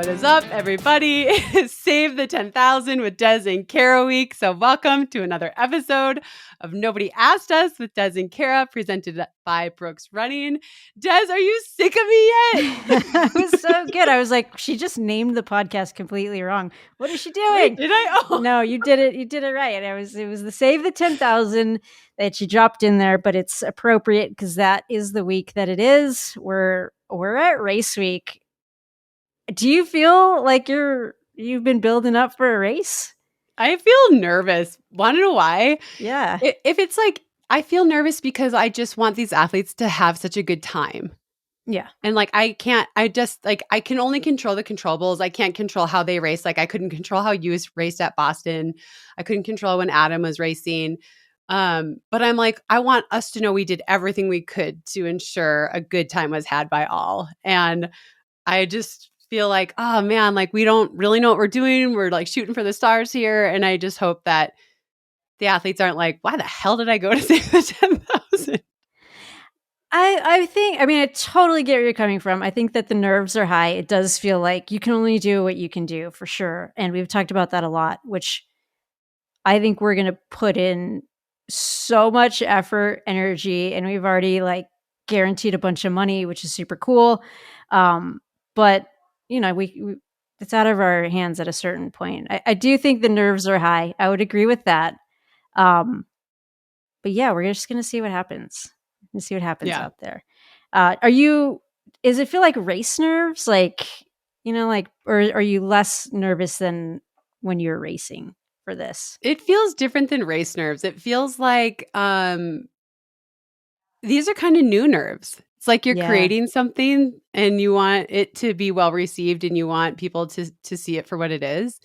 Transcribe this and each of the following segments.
What is up, everybody? Save the 10,000 with Des and Kara week. So welcome to another episode of Nobody Asked Us with Des and Kara, presented by Brooks Running. Des, are you sick of me yet? That was so good. I was like, she just named the podcast completely wrong. What is she doing? Wait, did I? Oh. No, you did it. You did it right. And it was the Save the 10,000 that you dropped in there, but it's appropriate because that is the week that it is. We're at race week. Do you feel like you've been building up for a race? I feel nervous. Want to know why? Yeah. If it's like, I feel nervous because I just want these athletes to have such a good time. Yeah. And like, I can only control the controllables. I can't control how they race. Like I couldn't control how you raced at Boston. I couldn't control when Adam was racing. But I'm like, I want us to know we did everything we could to ensure a good time was had by all. And I just feel like, oh man, like we don't really know what we're doing. We're like shooting for the stars here. And I just hope that the athletes aren't like, why the hell did I go to Save the 10,000? I totally get where you're coming from. I think that the nerves are high. It does feel like you can only do what you can do for sure. And we've talked about that a lot, which I think we're going to put in so much effort, energy, and we've already like guaranteed a bunch of money, which is super cool. But you know, we it's out of our hands at a certain point. I do think the nerves are high. I would agree with that. But yeah, we're just going to see what happens. See what happens out there. Does it feel like race nerves? Like, you know, like, or are you less nervous than when you're racing for this? It feels different than race nerves. It feels like these are kind of new nerves. It's like you're creating something and you want it to be well received and you want people to see it for what it is.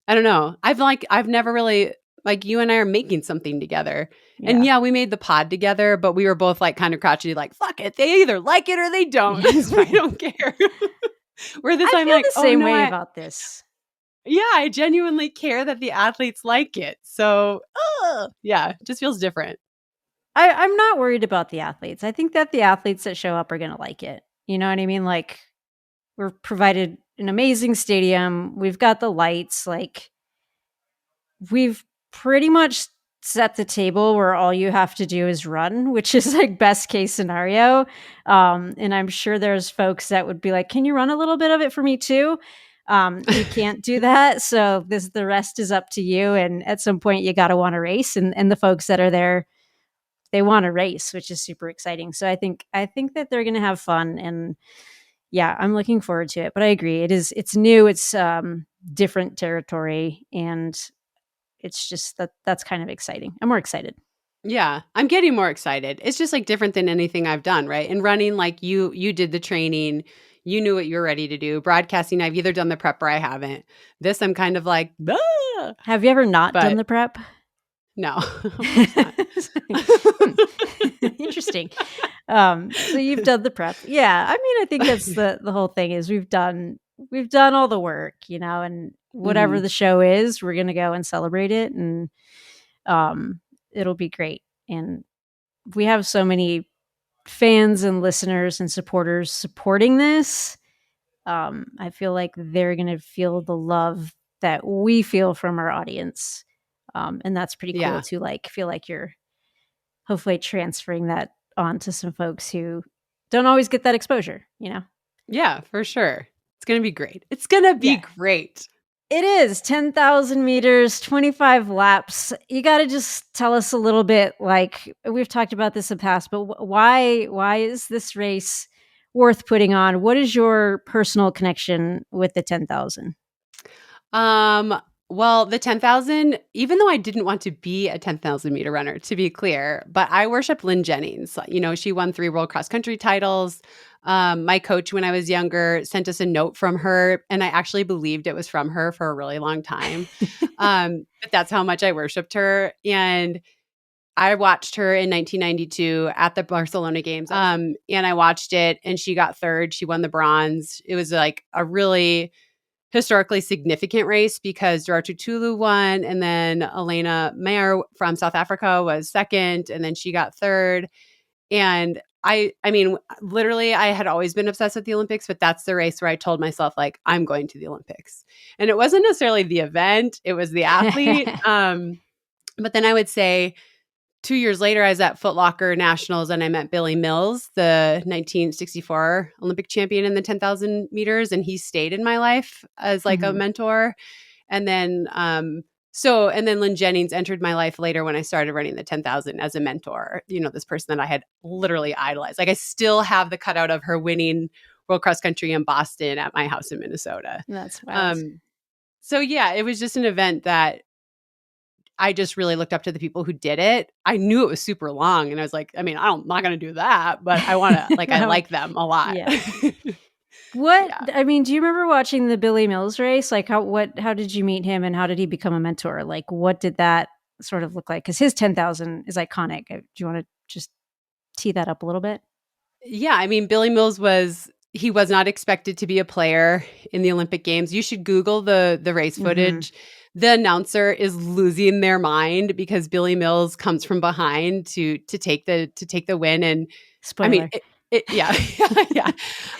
I don't know. I've never really, like, you and I are making something together. Yeah. And yeah, we made the pod together, but we were both like kind of crotchety, like, fuck it. They either like it or they don't. We don't care. Where this, I'm like, the same way about this. Yeah, I genuinely care that the athletes like it. So, yeah, it just feels different. I'm not worried about the athletes. I think that the athletes that show up are going to like it. You know what I mean? Like, we're provided an amazing stadium. We've got the lights. Like, we've pretty much set the table where all you have to do is run, which is like best case scenario. And I'm sure there's folks that would be like, can you run a little bit of it for me too? You can't do that. So the rest is up to you. And at some point you got to want to race, and the folks that are there, they want to race, which is super exciting. So I think that they're going to have fun, and yeah, I'm looking forward to it. But I agree. It's new. It's different territory, and it's just that's kind of exciting. I'm more excited. Yeah, I'm getting more excited. It's just like different than anything I've done, right? And running, like you did the training, you knew what you were ready to do. Broadcasting, I've either done the prep or I haven't. This, I'm kind of like, ah! Have you ever not done the prep? No. Interesting. So you've done the prep. Yeah. I mean, I think that's the whole thing is we've done all the work, you know, and whatever the show is, we're going to go and celebrate it, and it'll be great. And we have so many fans and listeners and supporters supporting this. I feel like they're going to feel the love that we feel from our audience. And that's pretty cool to like feel like you're hopefully transferring that on to some folks who don't always get that exposure, you know? Yeah, for sure. It's going to be great. It's going to be great. It is 10,000 meters, 25 laps. You got to just tell us a little bit, like we've talked about this in the past, but why is this race worth putting on? What is your personal connection with the 10,000? Well, the 10,000, even though I didn't want to be a 10,000 meter runner, to be clear, but I worship Lynn Jennings. You know, she won 3 world cross country titles. My coach when I was younger sent us a note from her, and I actually believed it was from her for a really long time. But that's how much I worshiped her. And I watched her in 1992 at the Barcelona games. And I watched it, and she got 3rd. She won the bronze. It was like a really historically significant race because Gerard Tulu won, and then Elena Meyer from South Africa was 2nd, and then she got 3rd. And I mean, literally, I had always been obsessed with the Olympics, but that's the race where I told myself, like, I'm going to the Olympics. And it wasn't necessarily the event, it was the athlete. But then I would say 2 years later, I was at Foot Locker Nationals and I met Billy Mills, the 1964 Olympic champion in the 10,000 meters. And he stayed in my life as like a mentor. And then, and then Lynn Jennings entered my life later when I started running the 10,000 as a mentor, this person that I had literally idolized. Like I still have the cutout of her winning World Cross Country in Boston at my house in Minnesota. That's wild. So yeah, it was just an event that I just really looked up to the people who did it. I knew it was super long and I was like, I mean, I'm not going to do that, but I want to, like, I like them a lot. Yeah. I mean, do you remember watching the Billy Mills race? Like how did you meet him and how did he become a mentor? Like what did that sort of look like? Because his 10,000 is iconic. Do you want to just tee that up a little bit? Yeah. I mean, Billy Mills was not expected to be a player in the Olympic Games. You should Google the race footage. The announcer is losing their mind because Billy Mills comes from behind to take the win. And spoiler. I mean, yeah.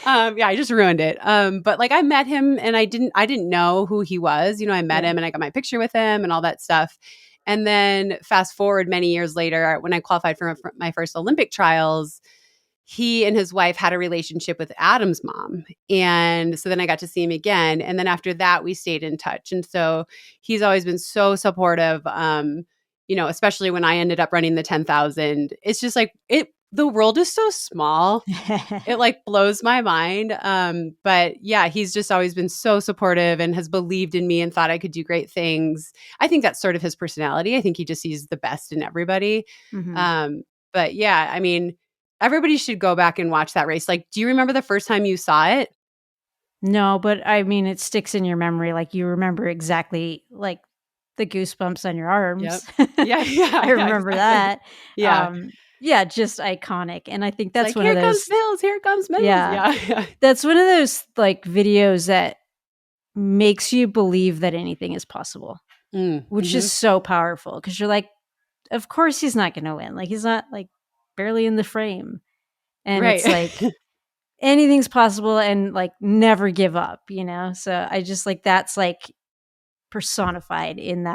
I just ruined it. But like I met him and I didn't know who he was. I met him and I got my picture with him and all that stuff. And then fast forward many years later, when I qualified for my first Olympic trials, he and his wife had a relationship with Adam's mom. And so then I got to see him again. And then after that, we stayed in touch. And so he's always been so supportive, especially when I ended up running the 10,000. It's just like the world is so small. It like blows my mind. But yeah, he's just always been so supportive and has believed in me and thought I could do great things. I think that's sort of his personality. I think he just sees the best in everybody. But yeah, I mean, everybody should go back and watch that race. Like, do you remember the first time you saw it? No, but I mean, it sticks in your memory. Like you remember exactly like the goosebumps on your arms. Yep. Yeah. I remember that. Yeah. Just iconic. And I think that's like, one of those. Here comes Mills. Yeah. That's one of those like videos that makes you believe that anything is possible, which is so powerful because you're like, of course he's not going to win. Like he's not like barely in the frame. And it's like anything's possible and like never give up, So I just like that's like personified in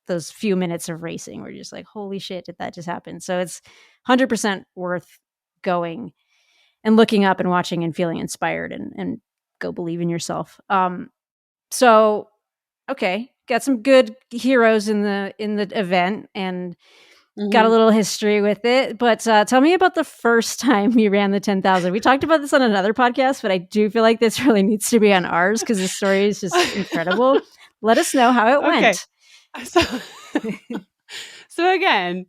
those few minutes of racing where you're just like, holy shit, did that just happen? So it's 100% worth going and looking up and watching and feeling inspired and go believe in yourself. So okay, got some good heroes in the event and got a little history with it. But tell me about the first time you ran the 10,000. We talked about this on another podcast, but I do feel like this really needs to be on ours because the story is just incredible. Let us know how it went. So again,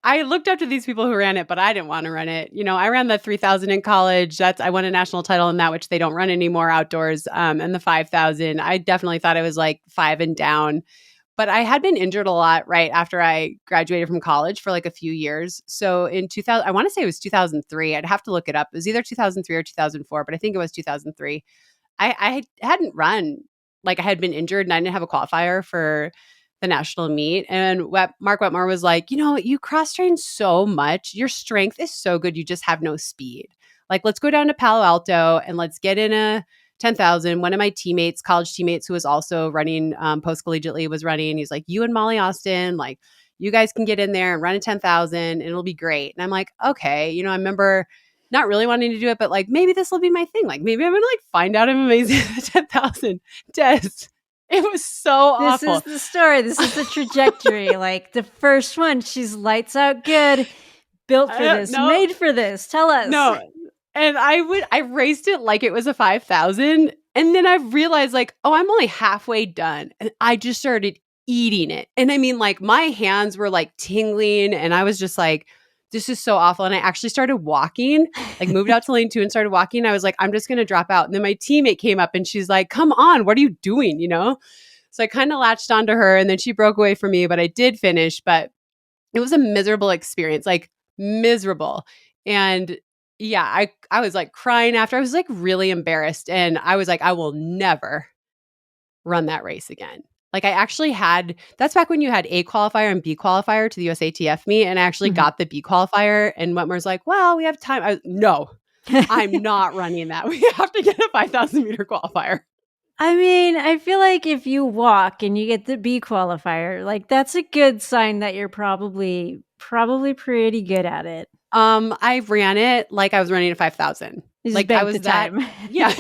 I looked up to these people who ran it, but I didn't want to run it. I ran the 3,000 in college. I won a national title in that, which they don't run anymore outdoors. And the 5,000, I definitely thought I was like 5 and down. But I had been injured a lot right after I graduated from college for like a few years. So in 2000, I want to say it was 2003. I'd have to look it up. It was either 2003 or 2004, but I think it was 2003. I hadn't run. Like I had been injured and I didn't have a qualifier for the national meet. And Mark Wetmore was like, you cross-train so much. Your strength is so good. You just have no speed. Like, let's go down to Palo Alto and let's get in a 10,000. One of my teammates, college teammates, who was also running post-collegiately was running. He's like, you and Molly Austin, like you guys can get in there and run a 10,000 and it'll be great. And I'm like, okay. I remember not really wanting to do it, but like, maybe this will be my thing. Like maybe I'm going to like find out I'm amazing at the 10,000 test. It was so awful. This is the story. This is the trajectory. Like the first one, she's lights out good, built for this, made for this. Tell us. No. And I raced it like it was a 5,000. And then I realized like, oh, I'm only halfway done. And I just started eating it. And I mean, like my hands were like tingling and I was just like, this is so awful. And I actually started walking, like moved out to lane 2 and started walking. I was like, I'm just going to drop out. And then my teammate came up and she's like, come on, what are you doing? So I kind of latched onto her and then she broke away from me, but I did finish. But it was a miserable experience, like miserable. And yeah, I was like crying after. I was like really embarrassed. And I was like, I will never run that race again. Like I actually had, that's back when you had A qualifier and B qualifier to the USATF meet. And I actually got the B qualifier. And Wetmore's like, well, we have time. No, I'm not running that. We have to get a 5,000 meter qualifier. I mean, I feel like if you walk and you get the B qualifier, like that's a good sign that you're probably pretty good at it. I ran it like I was running a 5,000. Like I was the time. Yeah.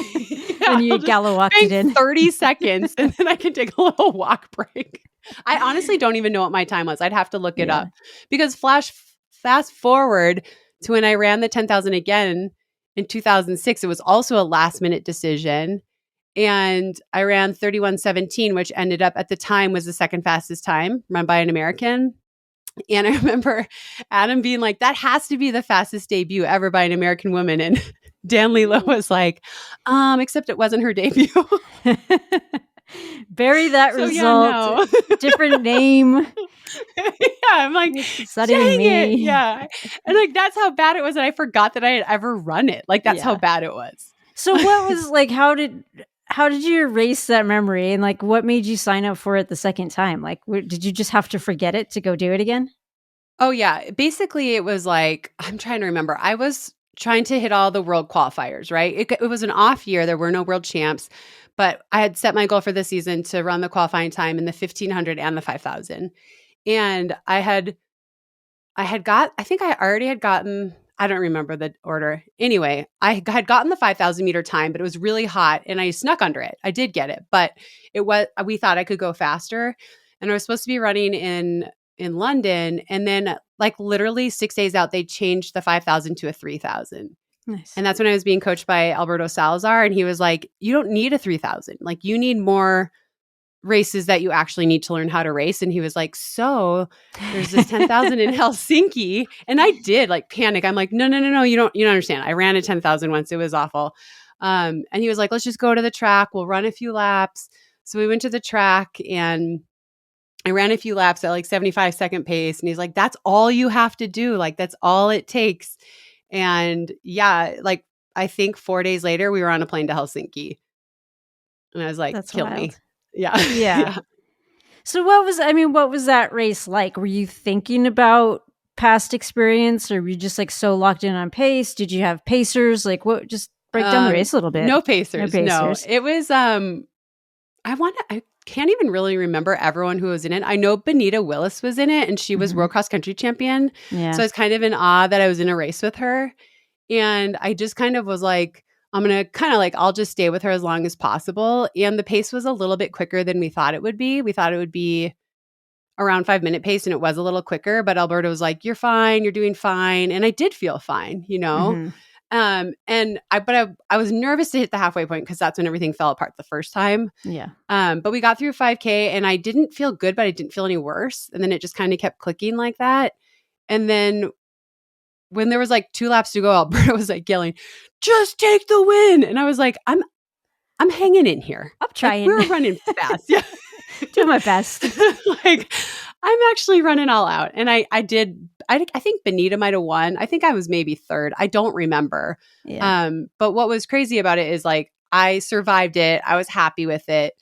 Then you Gallo walked it in 30 seconds and then I can take a little walk break. I honestly don't even know what my time was. I'd have to look it up because fast forward to when I ran the 10,000 again in 2006, it was also a last minute decision. And I ran 31:17, which ended up at the time was the second fastest time run by an American. And I remember Adam being like, that has to be the fastest debut ever by an American woman. And Dan Lilo was like, except it wasn't her debut. Bury that result. Yeah, no. Different name. I'm like, dang it. Yeah. And like, that's how bad it was. And I forgot that I had ever run it. Like, that's how bad it was. So what was like, how did you erase that memory? And like, what made you sign up for it the second time? Like, did you just have to forget it to go do it again? Oh, yeah. Basically, it was like, I'm trying to remember. I was trying to hit all the world qualifiers, right? It was an off year. There were no world champs, but I had set my goal for the season to run the qualifying time in the 1,500 and the 5,000. And I think I already had gotten, I don't remember the order. Anyway, I had gotten the 5,000 meter time, but it was really hot and I snuck under it. I did get it, but we thought I could go faster. And I was supposed to be running in London. And then like literally 6 days out, they changed the 5,000 to a 3,000. Nice. And that's when I was being coached by Alberto Salazar. And he was like, you don't need a 3,000. Like you need more races that you actually need to learn how to race. And he was like, so there's this 10,000 in Helsinki. And I did like panic. I'm like, no, you don't understand. I ran a 10,000 once. It was awful. And he was like, let's just go to the track. We'll run a few laps. So we went to the track and I ran a few laps at like 75-second pace. And he's like, that's all you have to do. Like, that's all it takes. And yeah, like I think 4 days later, we were on a plane to Helsinki. And I was like, that's kill wild. me. Yeah. So what was that race like? Were you thinking about past experience or were you just like so locked in on pace? Did you have pacers? Like what, just break down the race a little bit. No pacers. No, it was, I can't even really remember everyone who was in it. I know Benita Willis was in it and she was world cross country champion. Yeah. So I was kind of in awe that I was in a race with her. And I just kind of was like, I'm going to kind of like, I'll just stay with her as long as possible. And the pace was a little bit quicker than we thought it would be. We thought it would be around 5-minute pace and it was a little quicker, but Alberto was like, you're fine. You're doing fine. And I did feel fine, you know? And I was nervous to hit the halfway point because that's when everything fell apart the first time. Yeah. But we got through 5K and I didn't feel good, but I didn't feel any worse. And then it just kind of kept clicking like that. And then when there was like 2 laps to go, Alberto was like yelling, just take the win. And I was like, I'm hanging in here. I'm trying. Like, we're running fast. Yeah. Doing my best. Like I'm actually running all out. And I think Benita might've won. I think I was maybe third. I don't remember. Yeah. But what was crazy about it is like, I survived it. I was happy with it.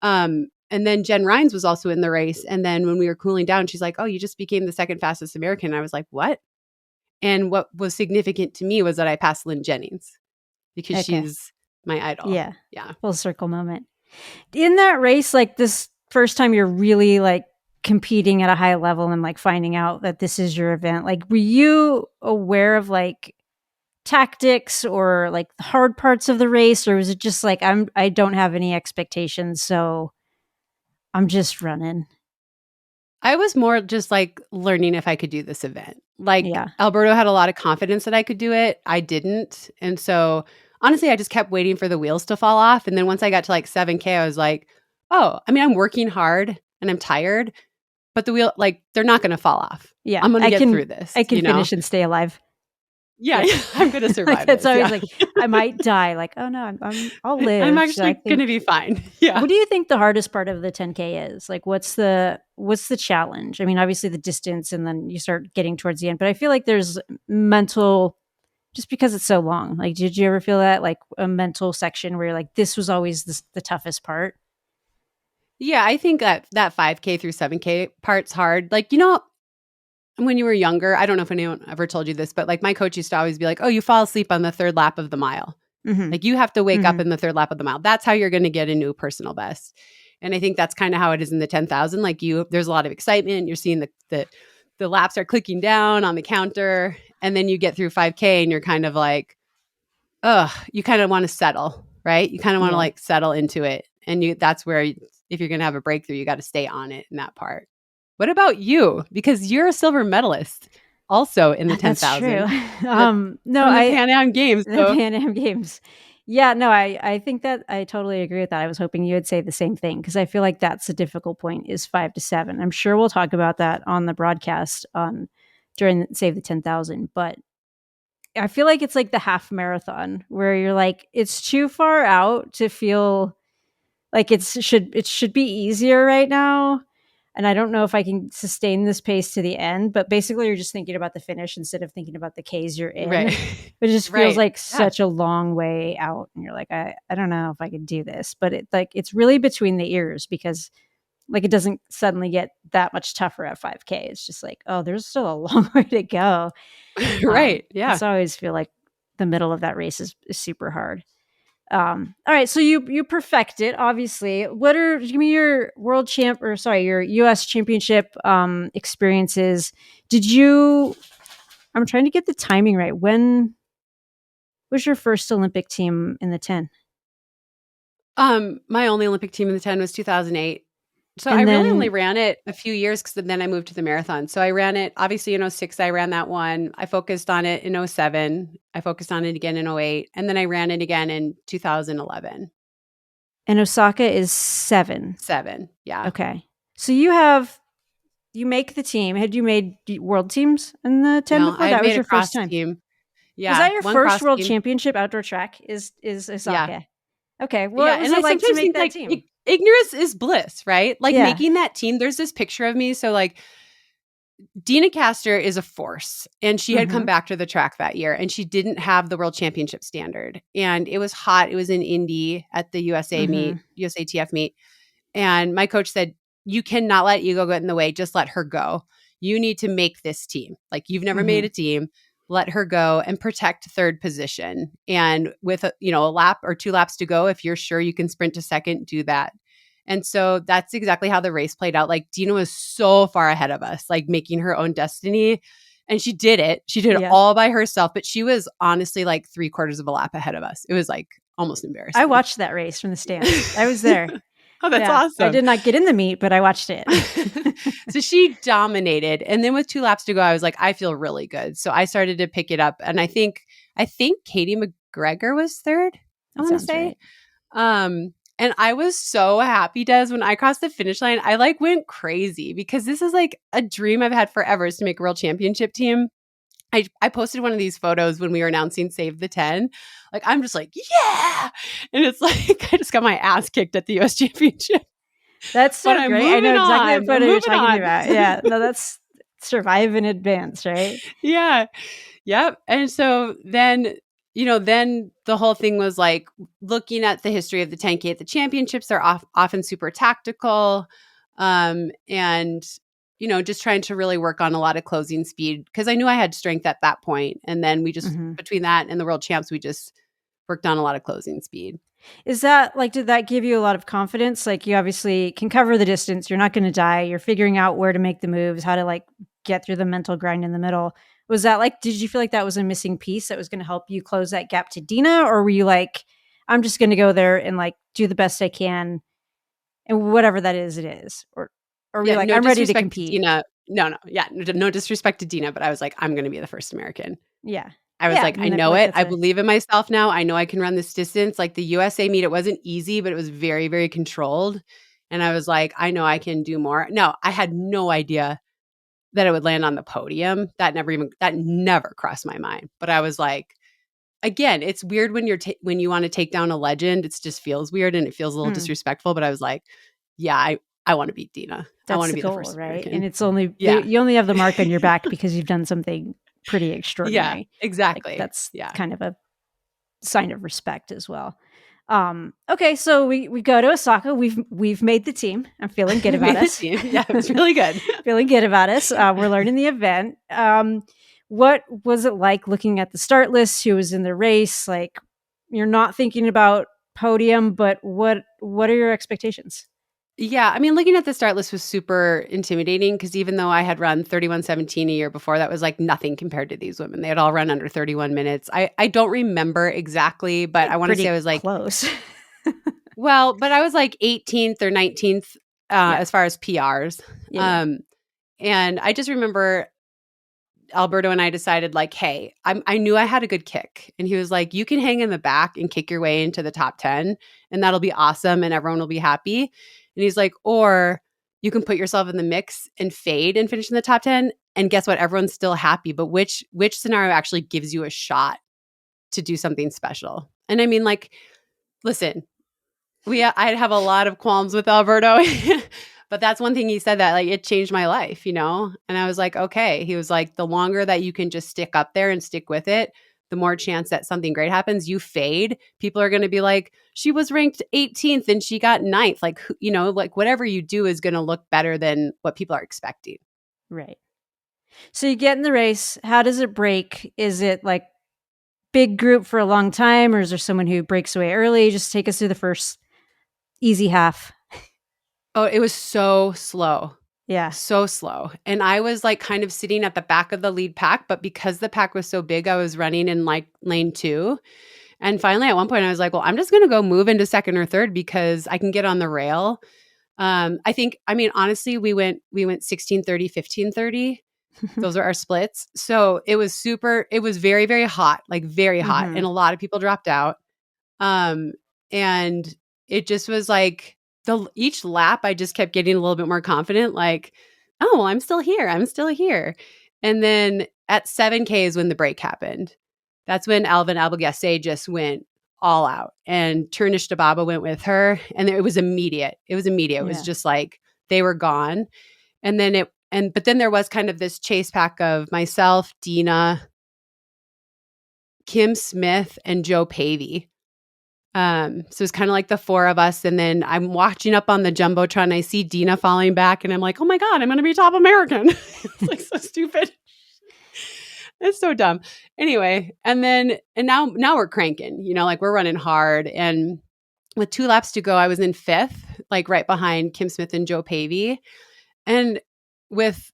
And then Jen Rines was also in the race. And then when we were cooling down, she's like, oh, you just became the second fastest American. And I was like, what? And what was significant to me was that I passed Lynn Jennings because she's my idol. Yeah. Yeah. Full circle moment. In that race, like this first time you're really like competing at a high level and like finding out that this is your event, like were you aware of like tactics or like the hard parts of the race, or was it just like I don't have any expectations, so I'm just running? I was more just like learning if I could do this event. Like Alberto had a lot of confidence that I could do it. I didn't. And so honestly, I just kept waiting for the wheels to fall off. And then once I got to like 7K, I was like, oh, I mean, I'm working hard and I'm tired, but the wheel, like they're not going to fall off. Yeah. I'm going to get through this. I can finish and stay alive. Yeah. I'm going to survive. Like, that's always like, I might die. Like, oh no, I'll live. I'm actually going to be fine. Yeah. What do you think the hardest part of the 10K is? Like, what's the challenge? I mean, obviously the distance and then you start getting towards the end, but I feel like there's mental, just because it's so long. Like, did you ever feel that like a mental section where you're like, this was always the toughest part? Yeah, I think that 5K through 7K part's hard. Like, when you were younger, I don't know if anyone ever told you this, but like my coach used to always be like, "Oh, you fall asleep on the third lap of the mile." Mm-hmm. Like you have to wake up Mm-hmm. in the third lap of the mile. That's how you're going to get a new personal best. And I think that's kind of how it is in the 10,000. Like there's a lot of excitement. You're seeing the laps are clicking down on the counter, and then you get through 5K and you're kind of like, ugh, you kind of want to settle, right? You kind of want to Yeah. like settle into it. And that's where, if you're going to have a breakthrough, you got to stay on it in that part. What about you? Because you're a silver medalist also in the That's 10,000 true. No, from the Pan Am Games. the So Pan Am Games. Yeah, no, I think that I totally agree with that. I was hoping you would say the same thing because I feel like that's the difficult point is 5 to 7. I'm sure we'll talk about that on the broadcast during Save the 10,000, but I feel like it's like the half marathon where you're like it's too far out to feel like it should be easier right now. And I don't know if I can sustain this pace to the end, but basically you're just thinking about the finish instead of thinking about the Ks you're in. right. It just feels Right. like Yeah. such a long way out. And you're like, I don't know if I can do this. But it's really between the ears because like it doesn't suddenly get that much tougher at 5K. It's just like, oh, there's still a long way to go. Right. Yeah. So I always feel like the middle of that race is super hard. All right, so you perfect it, obviously. Give me your your US championship experiences. I'm trying to get the timing right. When was your first Olympic team in the 10? My only Olympic team in the 10 was 2008. So I And really only then ran it a few years because then I moved to the marathon. So I ran it obviously in 06, I ran that one. I focused on it in 07. I focused on it again in 08. And then I ran it again in 2011. and Osaka is 7. 7. Yeah. Okay. So you make the team. Had you made world teams in the 10 No, before? I had That was made a your first cross time. team. Was Yeah. that your One first cross world team. championship outdoor track? Is Yeah. Osaka? Okay. Yeah. What was And I it like to sometimes make think that like team? ignorance is bliss, right? Like Yeah. making that team, there's this picture of me. So like Dina Castor is a force, and she had come Mm-hmm. back to the track that year, and she didn't have the world championship standard. And it was hot. It was in Indy at the USA Mm-hmm. meet, USATF meet. And my coach said, "You cannot let ego get in the way. Just let her go. You need to make this team. Like you've never Mm-hmm. made a team. Let her go and protect third position. And with a lap or 2 laps to go, if you're sure you can sprint to second, do that." And so that's exactly how the race played out. Like Dina was so far ahead of us, like making her own destiny. And she did it. She did it Yeah. all by herself, but she was honestly like 3/4 of a lap ahead of us. It was like almost I embarrassing. watched that race from the stands. I was there. Oh, that's Yeah. I awesome. did not get in the meet, but I watched it. So she dominated. And then with 2 laps to go, I was like, I feel really good. So I started to pick it up. And I think Katie McGregor was third, I That want to sounds say. right. And I was so happy, Des, when I crossed the finish line. I like went crazy because this is like a dream I've had forever, is to make a world championship team. I posted one of these photos when we were announcing Save the 10. Like, I'm just like, yeah. And it's like, I just got my ass kicked at the US championship. That's so But I'm great. I know moving exactly on. what photo I'm you're moving talking on. about. Yeah. No, that's survive in advance, right? Yeah. Yep. And so then, then the whole thing was like looking at the history of the 10K at the championships. They're often super tactical. And, just trying to really work on a lot of closing speed because I knew I had strength at that point. And then we just, Mm-hmm. between that and the world champs, we just worked on a lot of closing speed. Is that like, did that give you a lot of confidence? Like, you obviously can cover the distance. You're not going to die. You're figuring out where to make the moves, how to like get through the mental grind in the middle. Was that like, did you feel like that was a missing piece that was going to help you close that gap to Dina? Or were you like, I'm just going to go there and like do the best I can and whatever that is, it is? Or were you Yeah. like, No I'm ready to disrespect to compete? Dina. No. Yeah. No disrespect to Dina, but I was like, I'm going to be the first American. Yeah. I was Yeah. like, I I feel know like it. that's I believe in myself now. I know I can run this distance. Like the USA meet, it wasn't easy, but it was very, very controlled. And I was like, I know I can do more. No, I had no idea that it would land on the podium. That never crossed my mind. But I was like, again, it's weird when when you want to take down a legend. It just feels weird and it feels a little disrespectful. But I was like, yeah, I want to beat Dina. I want That's to the be the goal, first right? American. And it's only Yeah. you only have the mark on your back because you've done something pretty Yeah, extraordinary. Like exactly. that's Yeah. kind of a sign of respect as well. Okay, so we go to Osaka. We've made the team. I'm feeling good We about made the us. team. Yeah, it was really good. Feeling good about us. We're learning the event. What was it like looking at the start list? Who was in the race? Like, you're not thinking about podium, but what are your expectations? Yeah, I mean, looking at the start list was super intimidating because even though I had run 31:17 a year before, that was like nothing compared to these women. They had all run under 31 minutes. I don't remember exactly, but I Like want to say I pretty was like, close. well, but I was like 18th or 19th Yeah, as far as PRs. yeah. Um, and I just remember Alberto and I decided like, hey, I knew I had a good kick. And he was like, you can hang in the back and kick your way into the top 10 and that'll be awesome and everyone will be happy. And he's like, or you can put yourself in the mix and fade and finish in the top 10. And guess what? Everyone's still happy. But which scenario actually gives you a shot to do something special? And I mean, like, listen, I'd have a lot of qualms with Alberto. But that's one thing he said that like it changed my life, you know? And I was like, okay. He was like, the longer that you can just stick up there and stick with it, the more chance that something great happens. You fade. People are going to be like, she was ranked 18th and she got ninth. Like, you know, like whatever you do is going to look better than what people are expecting. Right. So you get in the race. How does it break? Is it like big group for a long time, or is there someone who breaks away early? Just take us through the first easy half. Oh, it was so slow. Yeah. So slow. And I was like kind of sitting at the back of the lead pack, but because the pack was so big, I was running in like lane 2. And finally, at one point, I was like, well, I'm just going to go move into second or third because I can get on the rail. I mean, honestly, we went 16:30, 15:30. Those are our splits. So it was very, very hot, like very hot. Hmm. And a lot of people dropped out. Um, and it just was like each lap, I just kept getting a little bit more confident, like, oh, well, I'm still here. I'm still here. And then at 7K is when the break happened. That's when Alvin Abelgasse just went all out and Turnish Dababa went with her. And it was immediate. It was immediate. It was Yeah. just like they were gone. And then but then there was kind of this chase pack of myself, Dina, Kim Smith, and Joe Pavey. So it's kind of like the four of us. And then I'm watching up on the Jumbotron. I see Dina falling back and I'm like, oh my God, I'm going to be top American. It's like so stupid. It's so dumb. Anyway, and now we're cranking, you know, like we're running hard. And with 2 laps to go, I was in 5th, like right behind Kim Smith and Joe Pavey. And with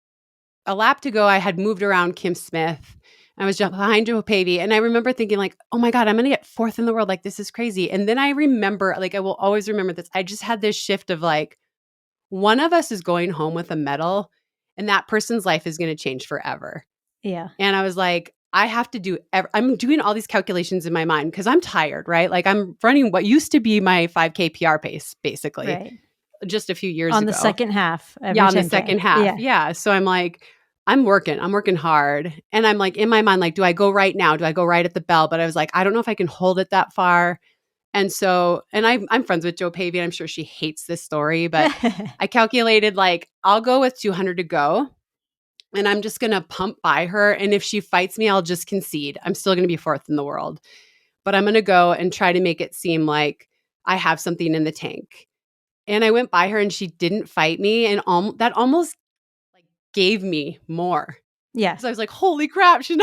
a lap to go, I had moved around Kim Smith. I was just behind Joe Pavey. And I remember thinking like, oh my God, I'm going to get 4th in the world. Like, this is crazy. And then I remember, like, I will always remember this. I just had this shift of like, one of us is going home with a medal and that person's life is going to change forever. Yeah. And I was like, I have to I'm doing all these calculations in my mind because I'm tired, right? Like I'm running what used to be my 5K PR pace, basically, Right. just a few years On the ago. second half of Yeah, your on the 10K. second half. Yeah. Yeah. So I'm like, I'm working hard. And I'm like, in my mind, like, do I go right now? Do I go right at the bell? But I was like, I don't know if I can hold it that far. And so, and I'm friends with Joe Pavey. I'm sure she hates this story, but I calculated like, I'll go with 200 to go and I'm just going to pump by her. And if she fights me, I'll just concede. I'm still going to be 4th in the world, but I'm going to go and try to make it seem like I have something in the tank. And I went by her and she didn't fight me. And that almost like gave me more. Yeah. So I was like, holy crap, she's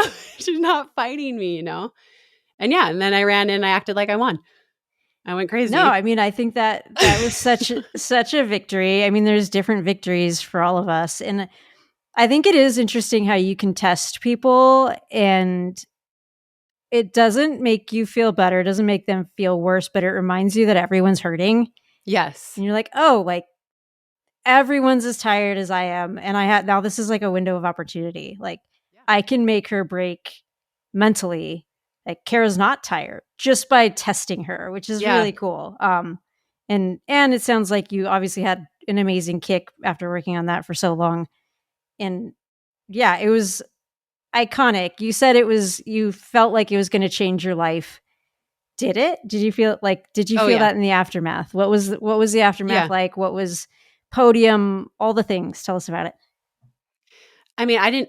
not fighting me, you know? And yeah, and then I ran and I acted like I won. I went No, crazy. I mean, I think that that was such a victory. I mean, there's different victories for all of us. And I think it is interesting how you can test people and it doesn't make you feel better, it doesn't make them feel worse, but it reminds you that everyone's hurting. Yes. And you're like, oh, like everyone's as tired as I am. And I had now this is like a window of opportunity. Like Yeah. I can make her break mentally. Like Kara's not tired just by testing her, which is Yeah. really cool. And it sounds like you obviously had an amazing kick after working on that for so long. And yeah, it was iconic. You said you felt like it was going to change your life. Did it? Did you Oh, feel yeah. that in the aftermath? What was the aftermath Yeah. like? What was Podium, all the things? Tell us about it. I mean, I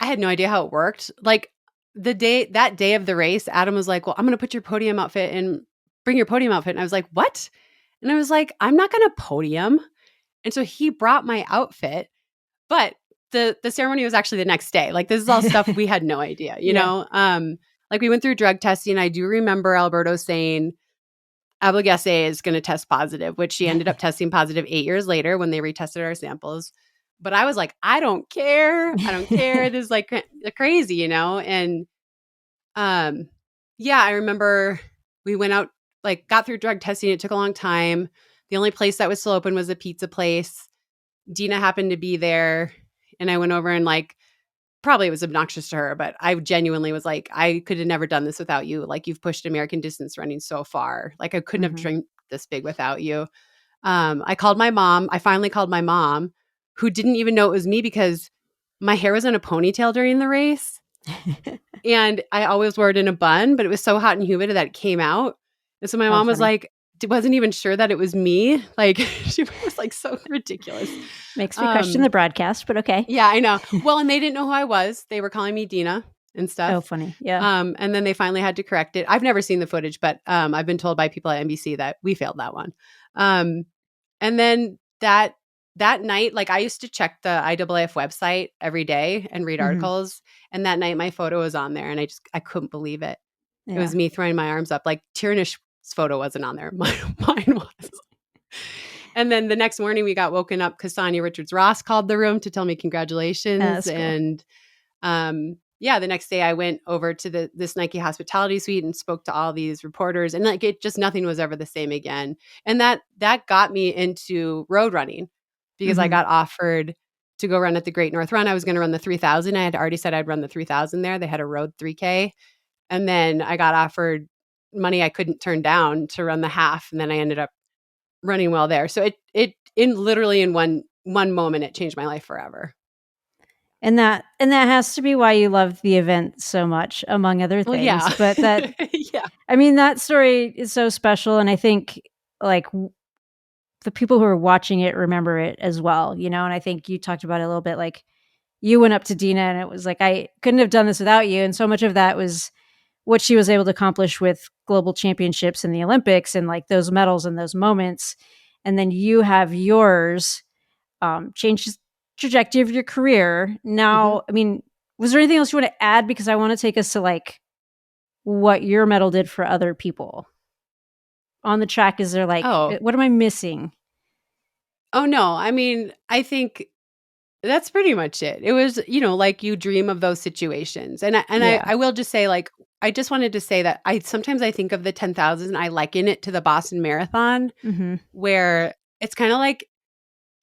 had no idea how it worked. Like that day of the race, Adam was like, well, I'm going to put your podium outfit in bring your podium outfit. And I was like, what? And I was like, I'm not going to podium. And so he brought my outfit, but the ceremony was actually the next day. Like, this is all stuff we had no idea, you know? Like, we went through drug testing. I do remember Alberto saying, Abligese is going to test positive, which she ended up testing positive 8 years later when they retested our samples. But I was like, I don't care. I don't care. This is like crazy, you know? And yeah, I remember we went out, like, got through drug testing. It took a long time. The only place that was still open was a pizza place. Dina happened to be there. And I went over and, like, probably it was obnoxious to her, but I genuinely was like, I could have never done this without you. Like, you've pushed American distance running so far. Like, I couldn't have dreamed this big without you. I called my mom. I finally called my mom, who didn't even know it was me because my hair was in a ponytail during the race. And I always wore it in a bun, but it was so hot and humid that it came out. And so my mom was like, wasn't even sure that it was me. Like, she was like so ridiculous. Makes me question the broadcast, but okay. Yeah, I know. Well, and they didn't know who I was. They were calling me Dina and stuff. Oh, funny. Yeah. And then they finally had to correct it. I've never seen the footage, but I've been told by people at NBC that we failed that one. And then that night, like, I used to check the IAAF website every day and read articles. And that night my photo was on there and I couldn't believe it. Yeah. It was me throwing my arms up. Like, Tierney's photo wasn't on there. Mine was. And then the next morning we got woken up because Sonia Richards-Ross called the room to tell me congratulations. Cool. And the next day I went over to this Nike hospitality suite and spoke to all these reporters, and like, it just, nothing was ever the same again. And that got me into road running because I got offered to go run at the Great North Run. I was going to run the 3,000. I had already said I'd run the 3,000 there. They had a road 3K. And then I got offered money I couldn't turn down to run the half. And then I ended up running well there. So it literally in one moment, it changed my life forever. And that has to be why you love the event so much, among other things. Well, yeah. But that, I mean, that story is so special. And I think, like, the people who are watching it remember it as well, you know? And I think you talked about it a little bit, like, you went up to Dina and it was like, I couldn't have done this without you. And so much of that was what she was able to accomplish with global championships and the Olympics and, like, those medals and those moments. And then you have yours change the trajectory of your career. Now, I mean, was there anything else you want to add? Because I want to take us to, like, what your medal did for other people on the track. Is there, like, what am I missing? Oh, no. I mean, I think that's pretty much it. It was, you know, like, you dream of those situations. And I will just say, like, I just wanted to say that sometimes I think of the 10,000, I liken it to the Boston Marathon, where it's kind of like,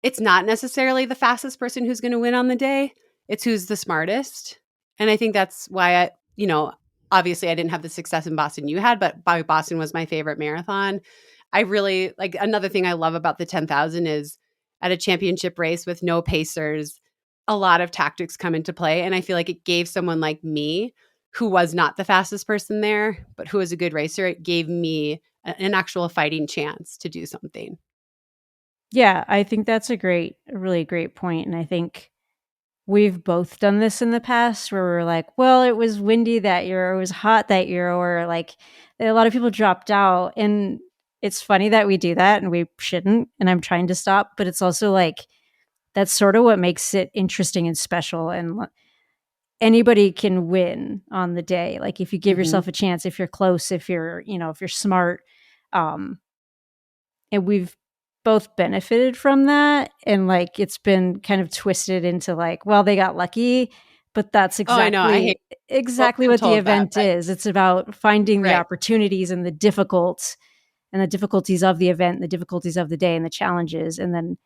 it's not necessarily the fastest person who's going to win on the day. It's who's the smartest. And I think that's why obviously I didn't have the success in Boston you had, but Boston was my favorite marathon. I really, like, another thing I love about the 10,000 is at a championship race with no pacers, a lot of tactics come into play. And I feel like it gave someone like me, who was not the fastest person there, but who was a good racer, it gave me an actual fighting chance to do something. Yeah, I think that's a really great point. And I think we've both done this in the past where we're like, well, it was windy that year, or it was hot that year, or, like, a lot of people dropped out. And it's funny that we do that, and we shouldn't. And I'm trying to stop, but it's also like, that's sort of what makes it interesting and special. And anybody can win on the day. Like, if you give yourself a chance, if you're close, if you're smart. And we've both benefited from that. And, like, it's been kind of twisted into, like, well, they got lucky, but that's exactly what the event is. It's about finding the opportunities and the difficulties of the event, the difficulties of the day, and the challenges. And then,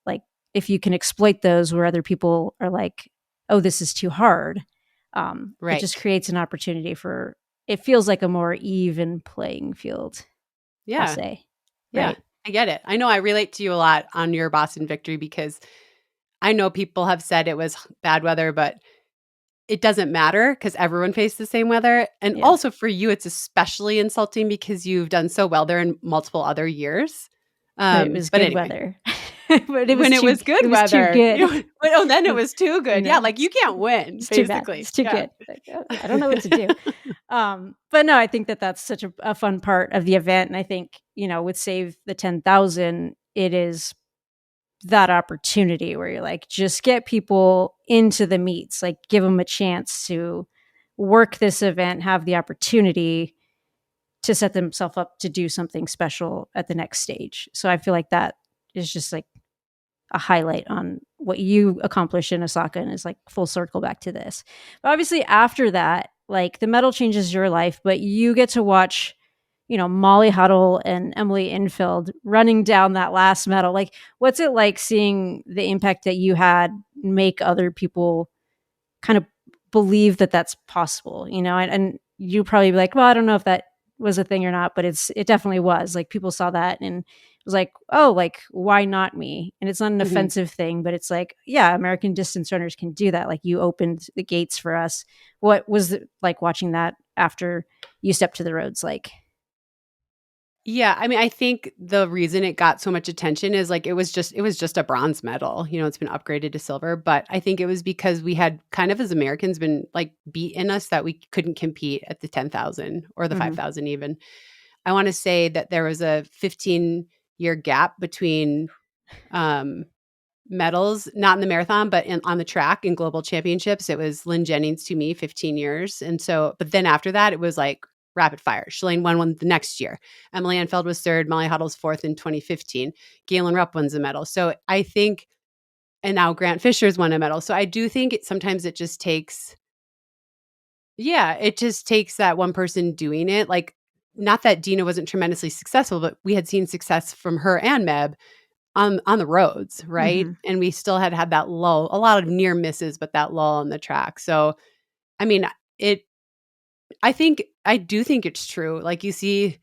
like, if you can exploit those where other people are like, oh, this is too hard. It just creates an opportunity for, it feels like a more even playing field. Yeah. I'll say. Yeah. Right. I get it. I know I relate to you a lot on your Boston victory because I know people have said it was bad weather, but it doesn't matter because everyone faced the same weather. And also for you, it's especially insulting because you've done so well there in multiple other years. But it was good weather. But it was good weather. Then it was too good. Yeah, like, you can't win, it's basically. It's too good. Like, I don't know what to do. But no, I think that that's such a fun part of the event. And I think, with Save the 10,000, it is that opportunity where you're like, just get people into the meets, like give them a chance to work this event, have the opportunity to set themselves up to do something special at the next stage. So I feel like that is just like a highlight on what you accomplish in Osaka, and is like full circle back to this. But obviously after that, like the medal changes your life, but you get to watch, Molly Huddle and Emily Infield running down that last medal. Like, what's it like seeing the impact that you had make other people kind of believe that that's possible, and you probably be like, well, I don't know if that was a thing or not, but it definitely was. Like people saw that and it was like, oh, like why not me? And it's not an Mhm. offensive thing, but it's like, yeah, American distance runners can do that. Like you opened the gates for us. What was it like watching that after you stepped to the roads? Like, Yeah, I mean, I think the reason it got so much attention is like it was just a bronze medal. It's been upgraded to silver, but I think it was because we had kind of as Americans been like beaten us that we couldn't compete at the 10,000 or the mm-hmm, 5,000 even. I want to say that there was a 15-year gap between um medals, not in the marathon, but on the track in global championships. It was Lynn Jennings to me, 15 years. And so, but then after that, it was like rapid fire. Shalane won one the next year. Emily Anfeld was third. Molly Huddle's fourth in 2015. Galen Rupp wins a medal. So I think, and now Grant Fisher's won a medal. So I do think sometimes it just takes, yeah, it just takes that one person doing it. Like, not that Dina wasn't tremendously successful, but we had seen success from her and Meb on the roads, right? mm-hmm. And we still had that lull, a lot of near misses, but that lull on the track. So, I mean, it I do think it's true. Like you see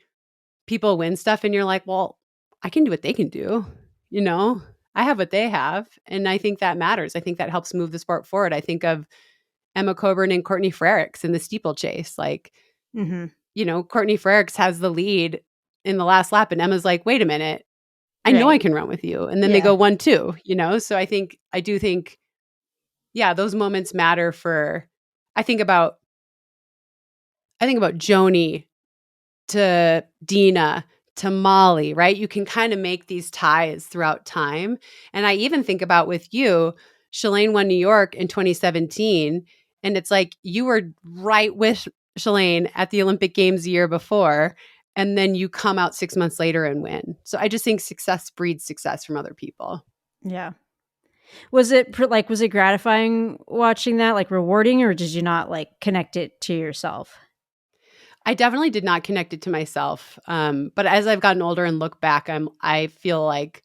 people win stuff and you're like, "Well, I can do what they can do." You know? I have what they have, and I think that matters. I think that helps move the sport forward. I think of Emma Coburn and Courtney Frericks in the steeplechase. Like, Mm-hmm. Courtney Frericks has the lead in the last lap and Emma's like, "Wait a minute. I know I Right. can run with you." And then they Yeah. go 1-2. So I do think, yeah, those moments matter for, I think about, Joni to Dina to Molly, right? You can kind of make these ties throughout time. And I even think about with you, Shalane won New York in 2017. And it's like you were right with Shalane at the Olympic Games the year before. And then you come out 6 months later and win. So I just think success breeds success from other people. Yeah. Was it gratifying watching that, like rewarding, or did you not like connect it to yourself? I definitely did not connect it to myself. But as I've gotten older and look back, I feel like,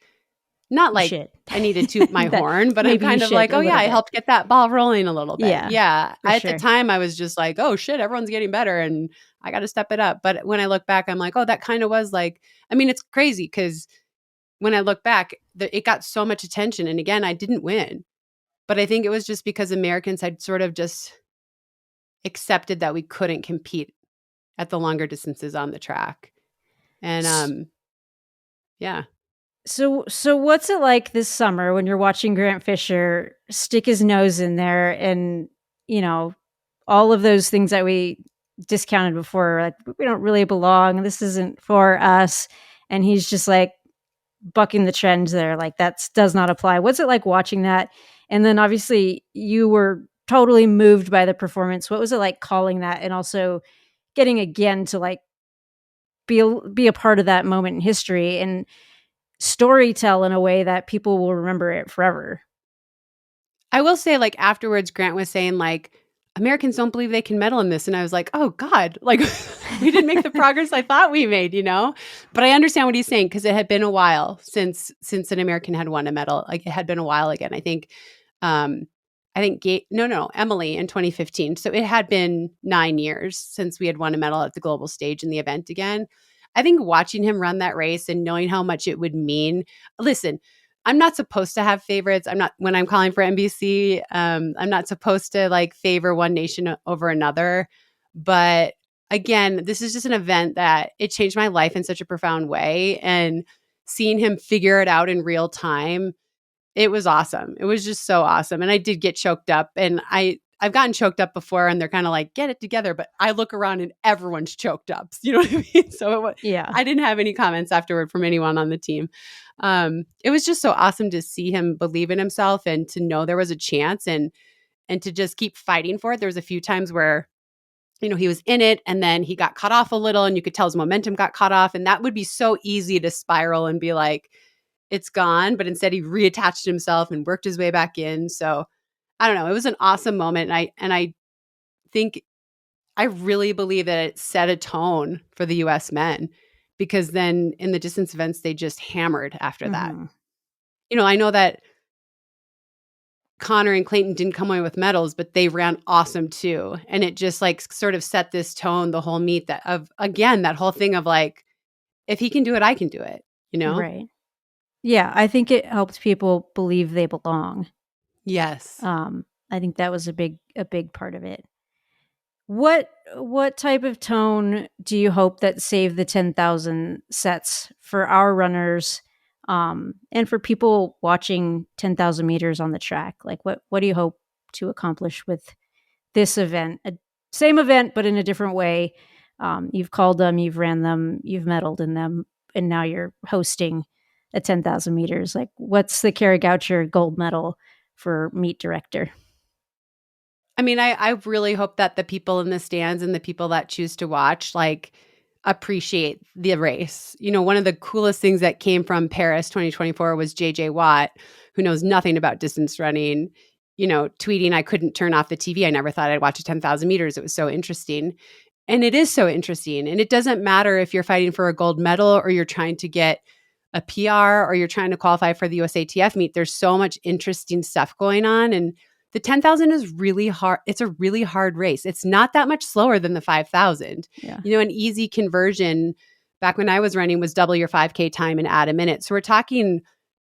not You like should. I need to toot my That horn, but I'm maybe you kind of should like, a oh yeah, little I bit. helped get that ball rolling a little bit. Yeah, Yeah. for At the sure. time I was just like, oh shit, everyone's getting better and I got to step it up. But when I look back, I'm like, oh, that kind of was like, I mean, it's crazy because when I look back, it got so much attention. And again, I didn't win. But I think it was just because Americans had sort of just accepted that we couldn't compete at the longer distances on the track. And S- yeah. So what's it like this summer when you're watching Grant Fisher stick his nose in there, and you know all of those things that we discounted before, like we don't really belong, this isn't for us, and he's just like bucking the trend there, like that does not apply. What's it like watching that? And then obviously you were totally moved by the performance. What was it like calling that, and also getting again to like be a part of that moment in history and story tell in a way that people will remember it forever? I will say, like, afterwards, Grant was saying, like, Americans don't believe they can medal in this. And I was like, oh, God, like, we didn't make the progress I thought we made. But I understand what he's saying because it had been a while since an American had won a medal. Like, it had been a while again. Um, no, Emily in 2015. So it had been 9 years since we had won a medal at the global stage in the event again. I think watching him run that race and knowing how much it would mean. Listen, I'm not supposed to have favorites. I'm not, when I'm calling for NBC. I'm not supposed to like favor one nation over another. But again, this is just an event that it changed my life in such a profound way. And seeing him figure it out in real time, it was awesome. It was just so awesome. And I did get choked up. And I've gotten choked up before and they're kind of like, get it together. But I look around and everyone's choked up. You know what I mean? So Yeah. I didn't have any comments afterward from anyone on the team. It was just so awesome to see him believe in himself and to know there was a chance and to just keep fighting for it. There was a few times where, you know, he was in it and then he got cut off a little and you could tell his momentum got cut off. And that would be so easy to spiral and be like, it's gone. But instead he reattached himself and worked his way back in. So I don't know. It was an awesome moment. And I think I really believe that it set a tone for the US men because then in the distance events, they just hammered after that. You know, I know that Connor and Clayton didn't come away with medals, but they ran awesome too. And it just like sort of set this tone the whole meet that of, again, that whole thing of like, if he can do it, I can do it, you know? Right. Yeah, I think it helps people believe they belong. Yes. I think that was a big part of it. What type of tone do you hope that Save the 10,000 sets for our runners, and for people watching 10,000 meters on the track? Like, what do you hope to accomplish with this event? Same event, but in a different way. You've called them, you've ran them, you've medaled in them, and now you're hosting a 10,000 meters. Like, what's the Carrie Goucher gold medal for meet director? I mean, I really hope that the people in the stands and the people that choose to watch, like, appreciate the race. You know, one of the coolest things that came from Paris 2024 was JJ Watt, who knows nothing about distance running, you know, tweeting, I couldn't turn off the TV. I never thought I'd watch a 10,000 meters. It was so interesting. And it is so interesting. And it doesn't matter if you're fighting for a gold medal or you're trying to get a PR or you're trying to qualify for the USATF meet. There's so much interesting stuff going on. And the 10,000 is really hard. It's a really hard race. It's not that much slower than the 5,000. Yeah. You know, an easy conversion back when I was running was double your 5K time and add a minute. So we're talking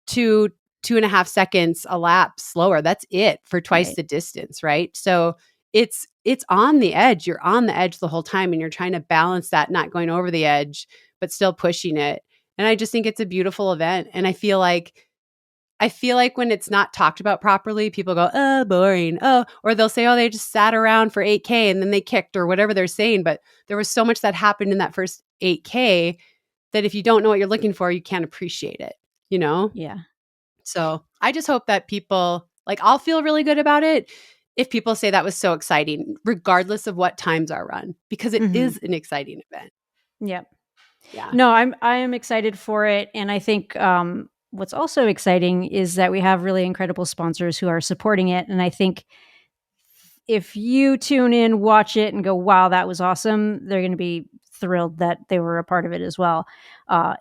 2.5 seconds a lap slower. That's it for twice the distance, right? So it's on the edge. You're on the edge the whole time and you're trying to balance that, not going over the edge, but still pushing it. And I just think it's a beautiful event. And I feel like when it's not talked about properly, people go, oh, boring. Oh, or they'll say, oh, they just sat around for 8K and then they kicked or whatever they're saying. But there was so much that happened in that first 8K that if you don't know what you're looking for, you can't appreciate it, you know? Yeah. So I just hope that people, like, I'll feel really good about it if people say that was so exciting, regardless of what times are run, because it is an exciting event. Yep. Yeah. No, I am excited for it. And I think what's also exciting is that we have really incredible sponsors who are supporting it. And I think if you tune in, watch it, and go, wow, that was awesome, they're going to be thrilled that they were a part of it as well.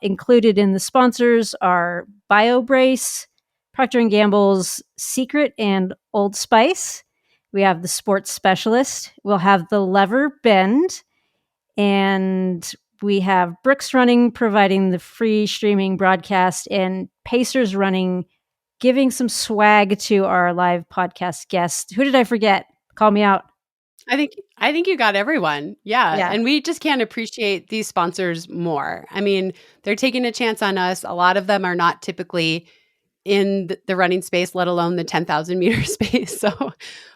Included in the sponsors are BioBrace, Procter & Gamble's Secret, and Old Spice. We have the Sports Specialist. We'll have the Lever Bend. And we have Brooks Running providing the free streaming broadcast, and Pacers Running giving some swag to our live podcast guest. Who did I forget? Call me out. I think you got everyone. Yeah. Yeah. And we just can't appreciate these sponsors more. I mean, they're taking a chance on us. A lot of them are not typically in the running space, let alone the 10,000 meter space. So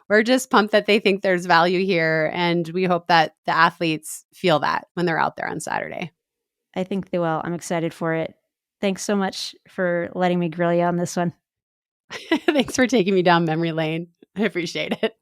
we're just pumped that they think there's value here. And we hope that the athletes feel that when they're out there on Saturday. I think they will. I'm excited for it. Thanks so much for letting me grill you on this one. Thanks for taking me down memory lane. I appreciate it.